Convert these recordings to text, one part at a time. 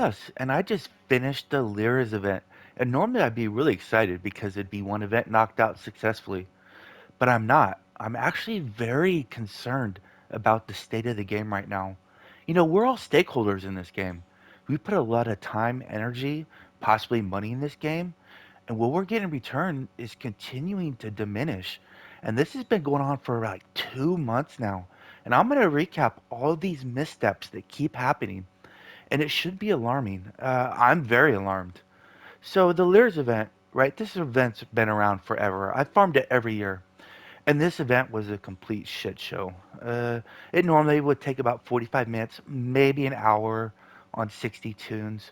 Yes, and I just finished the Lyra's event. And normally I'd be really excited because it'd be one event knocked out successfully. But I'm not. I'm actually very concerned about the state of the game right now. We're all stakeholders in this game. We put a lot of time, energy, possibly money in this game, and what we're getting in return is continuing to diminish. And this has been going on for like 2 months now. And I'm going to recap all these missteps that keep happening, and it should be alarming. I'm very alarmed. So the Lears event, right? This event's been around forever. I farmed it every year. And this event was a complete shit show. It normally would take about 45 minutes, maybe an hour on 60 tunes,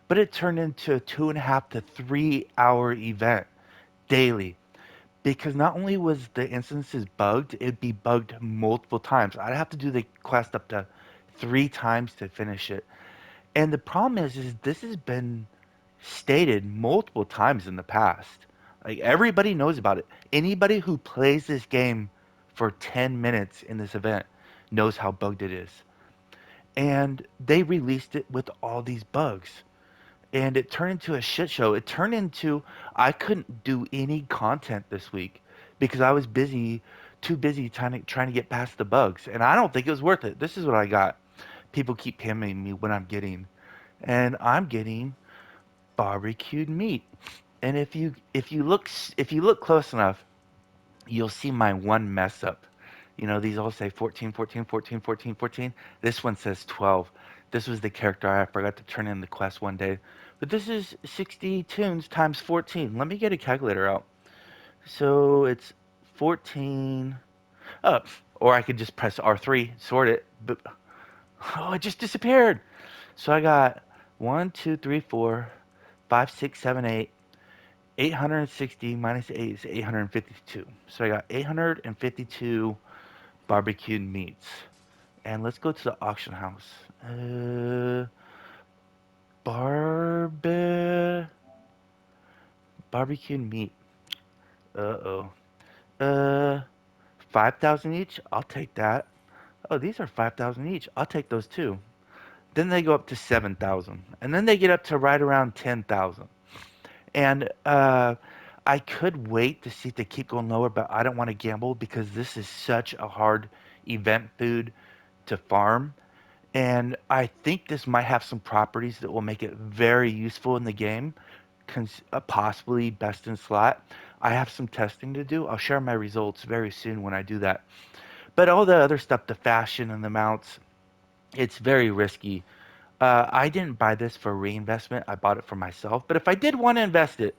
but it turned into a 2.5 to 3 hour event daily because not only was the instances bugged, it'd be bugged multiple times. I'd have to do the quest up to 3 times to finish it. And the problem is this has been stated multiple times in the past. Like everybody knows about it. Anybody who plays this game for 10 minutes in this event knows how bugged it is. And they released it with all these bugs. And it turned into a shit show. It turned into I couldn't do any content this week because I was too busy trying to get past the bugs. And I don't think it was worth it. This is what I got. People keep hammering me what I'm getting. And I'm getting barbecued meat. And if you look close enough, you'll see my one mess up. These all say 14, 14, 14, 14, 14. This one says 12. This was the character I forgot to turn in the quest one day. But this is 60 tunes times 14. Let me get a calculator out. So it's 14 up. Or I could just press R3, sort it. But oh, it just disappeared. So I got 1, 2, 3, 4, 5, 6, 7, 8. 860 minus 8 is 852. So I got 852 barbecued meats. And let's go to the auction house. Barbe barbecued meat. Uh-oh. Uh 5,000 each? I'll take that. Oh, these are 5,000 each. I'll take those too. Then they go up to 7,000. And then they get up to right around 10,000. And I could wait to see if they keep going lower, but I don't want to gamble because this is such a hard event food to farm. And I think this might have some properties that will make it very useful in the game, possibly best in slot. I have some testing to do. I'll share my results very soon when I do that. But all the other stuff, the fashion and the mounts, it's very risky. I didn't buy this for reinvestment. I bought it for myself. But if I did want to invest it,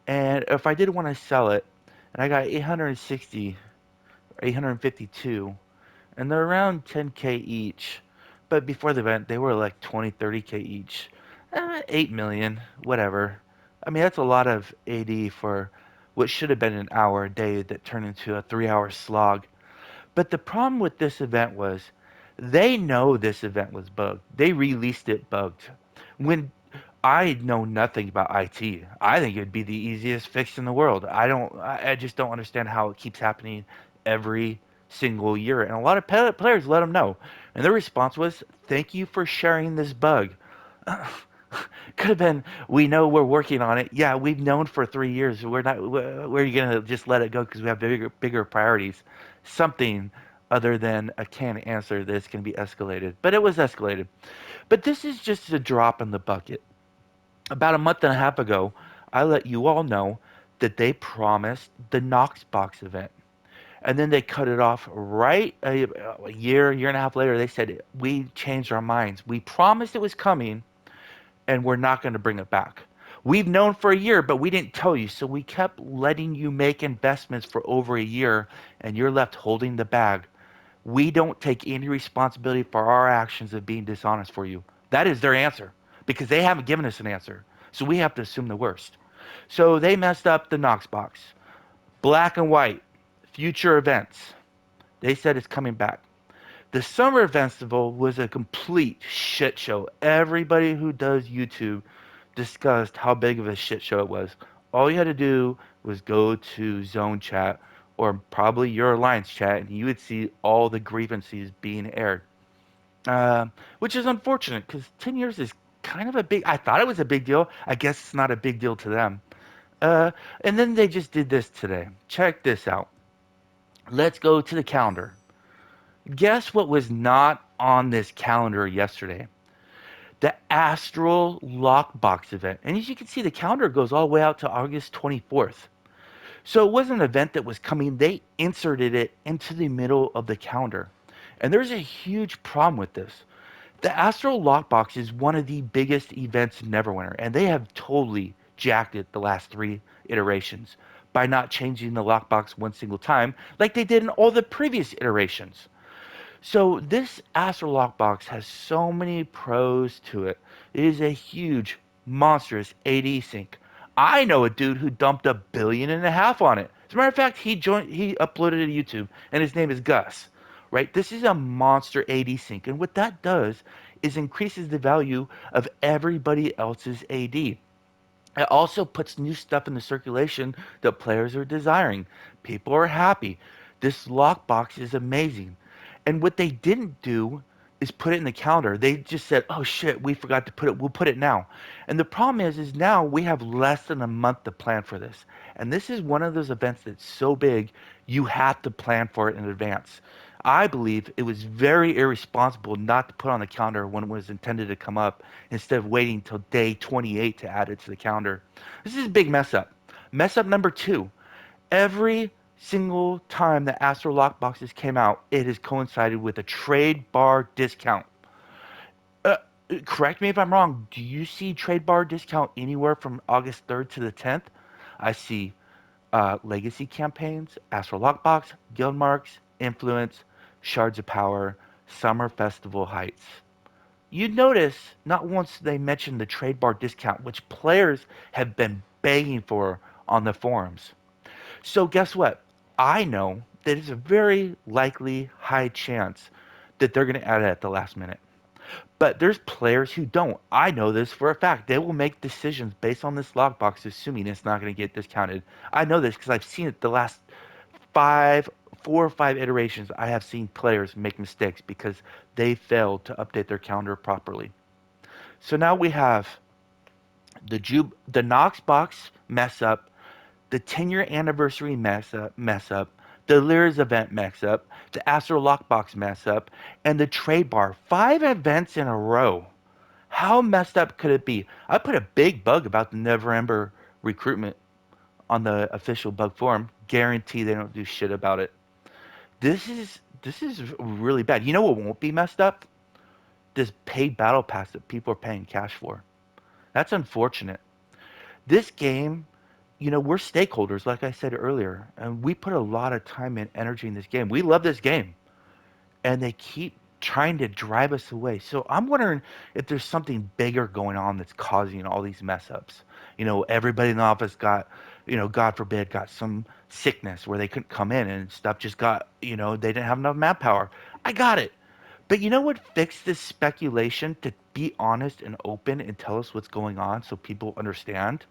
and if I did want to sell it, and I got 860, 852, and they're around 10K each. But before the event, they were like 20, 30K each. 8 million, whatever. I mean, that's a lot of AD for what should have been an hour a day that turned into a 3 hour slog. But the problem with this event was they know this event was bugged. They released it bugged. When I know nothing about IT, I think it'd be the easiest fix in the world. I just don't understand how it keeps happening every single year. And a lot of players let them know. And their response was, "Thank you for sharing this bug." Could have been, "We know we're working on it." Yeah, we've known for 3 years. We're not. We're gonna just let it go because we have bigger priorities. Something other than a canned answer that's going to be escalated. But it was escalated. But this is just a drop in the bucket. About a month and a half ago, I let you all know that they promised the Knoxbox event. And then they cut it off right a year and a half later. They said, "We changed our minds. We promised it was coming, and we're not going to bring it back. We've known for a year, but we didn't tell you. So we kept letting you make investments for over a year, and you're left holding the bag. We don't take any responsibility for our actions of being dishonest for you." That is their answer because they haven't given us an answer. So we have to assume the worst. So they messed up the Knox box. Black and white, future events. They said it's coming back. The Summer Festival was a complete shit show. Everybody who does YouTube discussed how big of a shit show it was. All you had to do was go to Zone Chat or probably your Alliance chat, and you would see all the grievances being aired. Which is unfortunate because 10 years is kind of a big. I thought it was a big deal. I guess it's not a big deal to them. Uh, and then they just did this today. Check this out. Let's go to the calendar. Guess what was not on this calendar yesterday? The Astro Lockbox event. And as you can see, the calendar goes all the way out to August 24th. So it wasn't an event that was coming. They inserted it into the middle of the calendar. And there's a huge problem with this. The Astro Lockbox is one of the biggest events in Neverwinter, and they have totally jacked it the last three iterations by not changing the lockbox one single time like they did in all the previous iterations. So this Astro Lockbox has so many pros to it. It is a huge, monstrous AD sync. I know a dude who dumped $1.5 billion on it. As a matter of fact, he uploaded it to YouTube, and his name is Gus. Right? This is a monster AD sync, and what that does is increases the value of everybody else's AD. It also puts new stuff in the circulation that players are desiring. People are happy. This lockbox is amazing. And what they didn't do is put it in the calendar. They just said, "Oh shit, we forgot to put it. We'll put it now." And the problem is now we have less than a month to plan for this. And this is one of those events that's so big, you have to plan for it in advance. I believe it was very irresponsible not to put on the calendar when it was intended to come up instead of waiting until day 28 to add it to the calendar. This is a big mess up. Mess up number two. Every single time the Astro Lockboxes came out, it has coincided with a trade bar discount. Uh, Correct me if I'm wrong. Do you see trade bar discount anywhere from August 3rd to the 10th? I see legacy campaigns, Astro Lockbox, guild marks, influence, shards of power, summer festival heights. You'd notice not once they mention the trade bar discount, which players have been begging for on the forums. So guess what? I know that it's a very likely high chance that they're going to add it at the last minute. But there's players who don't. I know this for a fact. They will make decisions based on this logbox, assuming it's not going to get discounted. I know this because I've seen it the last five, 4 or 5 iterations. I have seen players make mistakes because they failed to update their calendar properly. So now we have the Knox box mess up, the 10-year anniversary mess up, the Lliira's event mess up, the Astro Lockbox mess up, and the trade bar. 5 events in a row. How messed up could it be? I put a big bug about the Neverember recruitment on the official bug forum. Guarantee they don't do shit about it. This is really bad. You know what won't be messed up? This paid battle pass that people are paying cash for. That's unfortunate. This game, we're stakeholders, like I said earlier, and we put a lot of time and energy in this game. We love this game, and they keep trying to drive us away. So I'm wondering if there's something bigger going on that's causing all these mess ups. Everybody in the office got, God forbid, got some sickness where they couldn't come in and stuff just got, they didn't have enough manpower. I got it. But you know what fixed this speculation to be honest and open and tell us what's going on so people understand?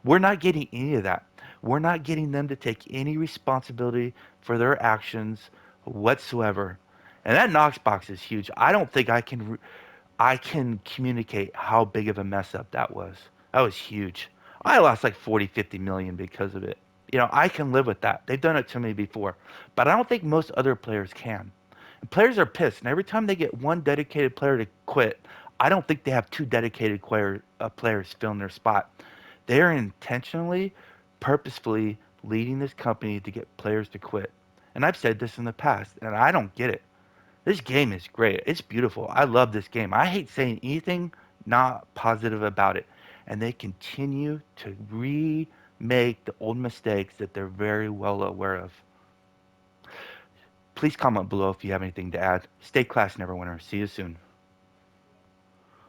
We're not getting any of that. We're not getting them to take any responsibility for their actions whatsoever. And that Knox box is huge. I don't think I can communicate how big of a mess up that was. That was huge. I lost like 40, 50 million because of it. I can live with that. They've done it to me before. But I don't think most other players can. And players are pissed. And every time they get one dedicated player to quit, I don't think they have two dedicated players filling their spot. They're intentionally, purposefully leading this company to get players to quit. And I've said this in the past, and I don't get it. This game is great. It's beautiful. I love this game. I hate saying anything not positive about it. And they continue to remake the old mistakes that they're very well aware of. Please comment below if you have anything to add. Stay class, Neverwinter. See you soon.